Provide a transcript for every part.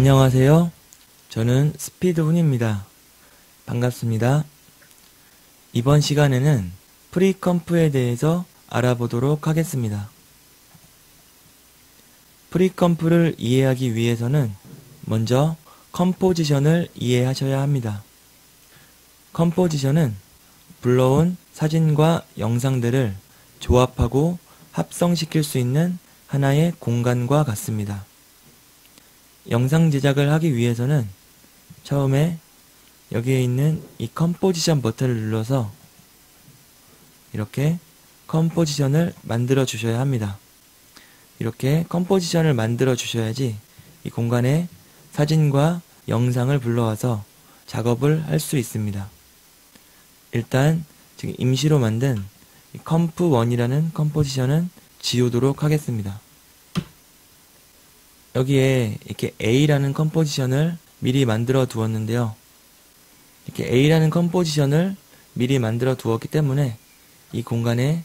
안녕하세요. 저는 스피드훈입니다. 반갑습니다. 이번 시간에는 프리컴프에 대해서 알아보도록 하겠습니다. 프리컴프를 이해하기 위해서는 먼저 컴포지션을 이해하셔야 합니다. 컴포지션은 불러온 사진과 영상들을 조합하고 합성시킬 수 있는 하나의 공간과 같습니다. 영상 제작을 하기 위해서는 처음에 여기에 있는 이 컴포지션 버튼을 눌러서 이렇게 컴포지션을 만들어 주셔야 합니다. 이렇게 컴포지션을 만들어 주셔야지 이 공간에 사진과 영상을 불러와서 작업을 할 수 있습니다. 일단 지금 임시로 만든 이 컴프1이라는 컴포지션은 지우도록 하겠습니다. 여기에 이렇게 A라는 컴포지션을 미리 만들어 두었는데요. 이렇게 A라는 컴포지션을 미리 만들어 두었기 때문에 이 공간에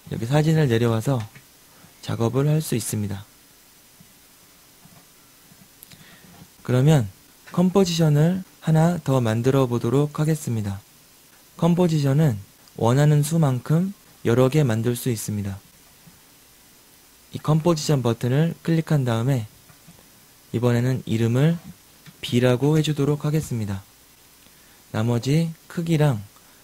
이렇게 사진을 내려와서 작업을 할 수 있습니다. 그러면 컴포지션을 하나 더 만들어 보도록 하겠습니다. 컴포지션은 원하는 수만큼 여러 개 만들 수 있습니다. 이 컴포지션 버튼을 클릭한 다음에 이번에는 이름을 B라고 해주도록 하겠습니다. 나머지 크기랑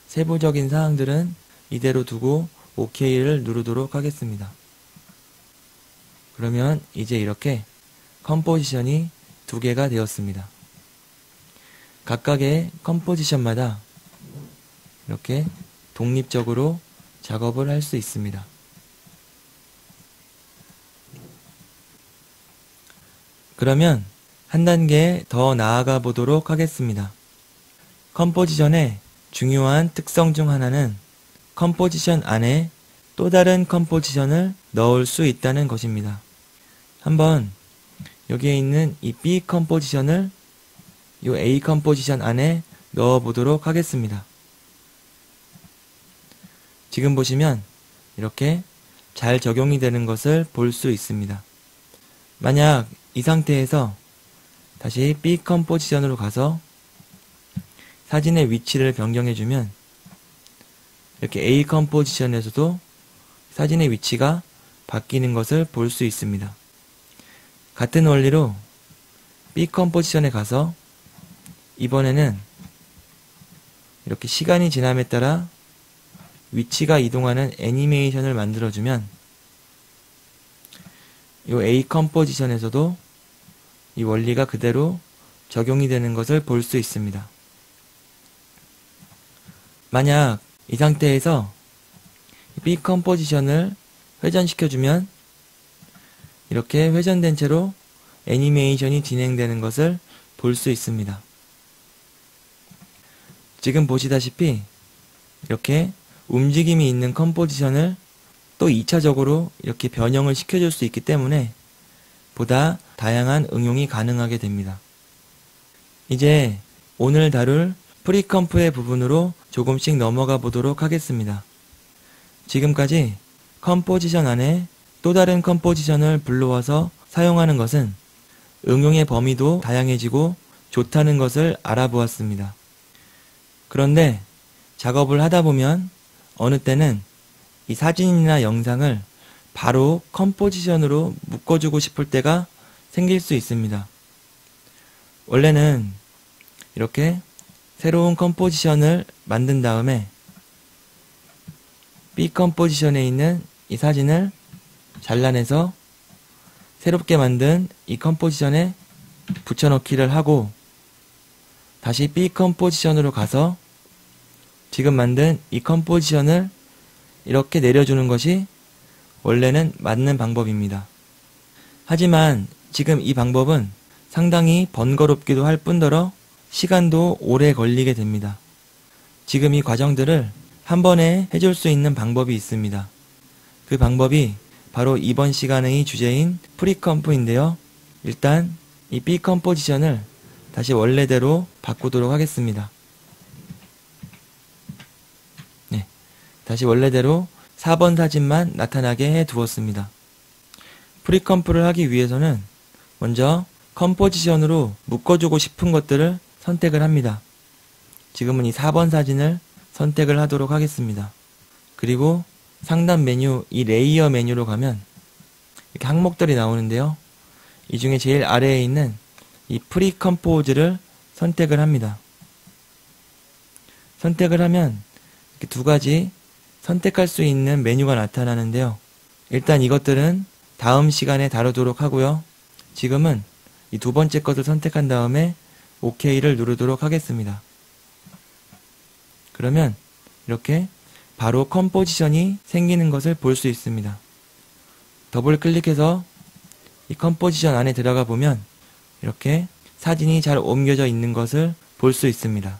세부적인 사항들은 이대로 두고 OK를 누르도록 하겠습니다. 그러면 이제 이렇게 컴포지션이 두 개가 되었습니다. 각각의 컴포지션마다 이렇게 독립적으로 작업을 할 수 있습니다. 그러면 한 단계 더 나아가 보도록 하겠습니다. 컴포지션의 중요한 특성 중 하나는 컴포지션 안에 또 다른 컴포지션을 넣을 수 있다는 것입니다. 한번 여기에 있는 이 B 컴포지션을 이 A 컴포지션 안에 넣어 보도록 하겠습니다. 지금 보시면 이렇게 잘 적용이 되는 것을 볼 수 있습니다. 만약 이 상태에서 다시 B 컴포지션으로 가서 사진의 위치를 변경해주면 이렇게 A 컴포지션에서도 사진의 위치가 바뀌는 것을 볼 수 있습니다. 같은 원리로 B 컴포지션에 가서 이번에는 이렇게 시간이 지남에 따라 위치가 이동하는 애니메이션을 만들어주면 이 A 컴포지션에서도 이 원리가 그대로 적용이 되는 것을 볼 수 있습니다. 만약 이 상태에서 B 컴포지션을 회전시켜주면 이렇게 회전된 채로 애니메이션이 진행되는 것을 볼 수 있습니다. 지금 보시다시피 이렇게 움직임이 있는 컴포지션을 또 2차적으로 이렇게 변형을 시켜줄 수 있기 때문에 보다 다양한 응용이 가능하게 됩니다. 이제 오늘 다룰 프리컴프의 부분으로 조금씩 넘어가 보도록 하겠습니다. 지금까지 컴포지션 안에 또 다른 컴포지션을 불러와서 사용하는 것은 응용의 범위도 다양해지고 좋다는 것을 알아보았습니다. 그런데 작업을 하다 보면 어느 때는 이 사진이나 영상을 바로 컴포지션으로 묶어주고 싶을 때가 생길 수 있습니다. 원래는 이렇게 새로운 컴포지션을 만든 다음에 B 컴포지션에 있는 이 사진을 잘라내서 새롭게 만든 이 컴포지션에 붙여넣기를 하고 다시 B 컴포지션으로 가서 지금 만든 이 컴포지션을 이렇게 내려주는 것이 원래는 맞는 방법입니다. 하지만 지금 이 방법은 상당히 번거롭기도 할 뿐더러 시간도 오래 걸리게 됩니다. 지금 이 과정들을 한 번에 해줄 수 있는 방법이 있습니다. 그 방법이 바로 이번 시간의 주제인 프리컴프인데요. 일단 이 B 컴포지션을 다시 원래대로 바꾸도록 하겠습니다. 다시 원래대로 4번 사진만 나타나게 해 두었습니다. 프리컴프를 하기 위해서는 먼저 컴포지션으로 묶어주고 싶은 것들을 선택을 합니다. 지금은 이 4번 사진을 선택을 하도록 하겠습니다. 그리고 상단 메뉴, 이 레이어 메뉴로 가면 이렇게 항목들이 나오는데요. 이 중에 제일 아래에 있는 이 프리컴포즈를 선택을 합니다. 선택을 하면 이렇게 두 가지 선택할 수 있는 메뉴가 나타나는데요. 일단 이것들은 다음 시간에 다루도록 하고요. 지금은 이 두 번째 것을 선택한 다음에 OK를 누르도록 하겠습니다. 그러면 이렇게 바로 컴포지션이 생기는 것을 볼 수 있습니다. 더블 클릭해서 이 컴포지션 안에 들어가 보면 이렇게 사진이 잘 옮겨져 있는 것을 볼 수 있습니다.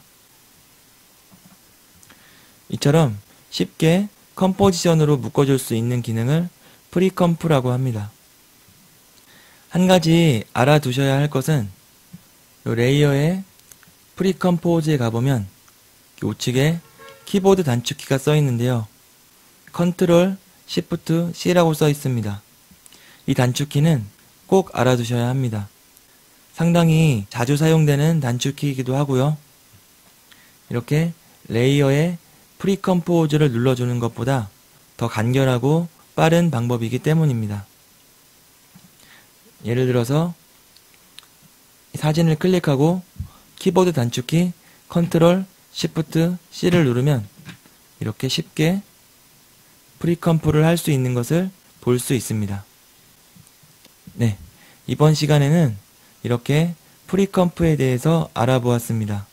이처럼 쉽게 컴포지션으로 묶어줄 수 있는 기능을 프리컴프라고 합니다. 한 가지 알아두셔야 할 것은 이 레이어의 프리컴포즈에 가보면 우측에 키보드 단축키가 써 있는데요. 컨트롤 시프트 C라고 써 있습니다. 이 단축키는 꼭 알아두셔야 합니다. 상당히 자주 사용되는 단축키이기도 하고요. 이렇게 레이어의 프리컴포즈를 눌러주는 것보다 더 간결하고 빠른 방법이기 때문입니다. 예를 들어서 사진을 클릭하고 키보드 단축키 컨트롤 시프트 C를 누르면 이렇게 쉽게 프리컴프를 할 수 있는 것을 볼 수 있습니다. 네, 이번 시간에는 이렇게 프리컴프에 대해서 알아보았습니다.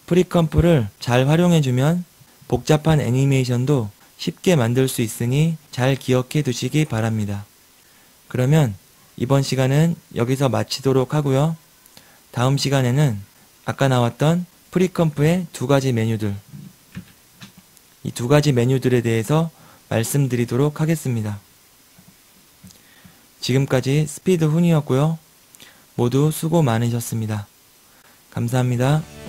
프리컴프를 잘 활용해주면 복잡한 애니메이션도 쉽게 만들 수 있으니 잘 기억해 두시기 바랍니다. 그러면 이번 시간은 여기서 마치도록 하고요. 다음 시간에는 아까 나왔던 프리컴프의 두 가지 메뉴들, 이 두 가지 메뉴들에 대해서 말씀드리도록 하겠습니다. 지금까지 스피드 훈이었고요. 모두 수고 많으셨습니다. 감사합니다.